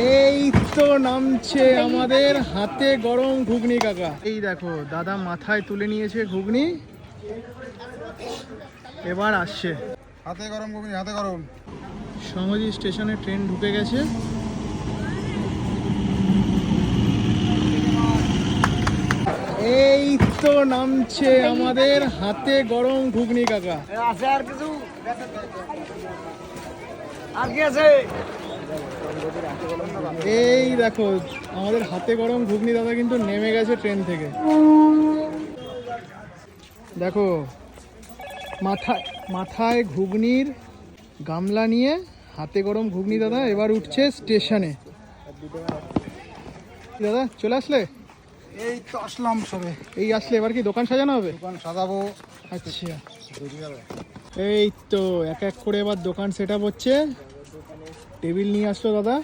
এই তো নামছে আমাদের হাতে গরম ঘুগনি কাকা। এই দেখো দাদা মাথায় তুলে নিয়েছে ঘুগনি, এবার আসছে। হাতে গরম ঘুগনি, হাতে গরম। সমজি স্টেশনে ট্রেন ঢুকে গেছে। এই তো নামছে আমাদের হাতে গরম ঘুগনি কাকা। আছে আর কিছু? আর কি আছে? এই দেখো আমাদের হাতে গরম ঘুগনি দাদা কিন্তু নেমে গেছে ট্রেন থেকে। দেখো মাথায় মাথায় ঘুগনির গামলা নিয়ে হাতে গরম ঘুগনি দাদা এবার উঠছে স্টেশনে। দাদা চলে আসলে? এই তো আসলাম সবে। এই আসলে এবার কি দোকান সাজানো হবে? দোকান সাজাবো। আচ্ছা এই তো এক এক করে এবার দোকান সেট আপ হচ্ছে। টেবিল নিয়ে আসলো দাদা।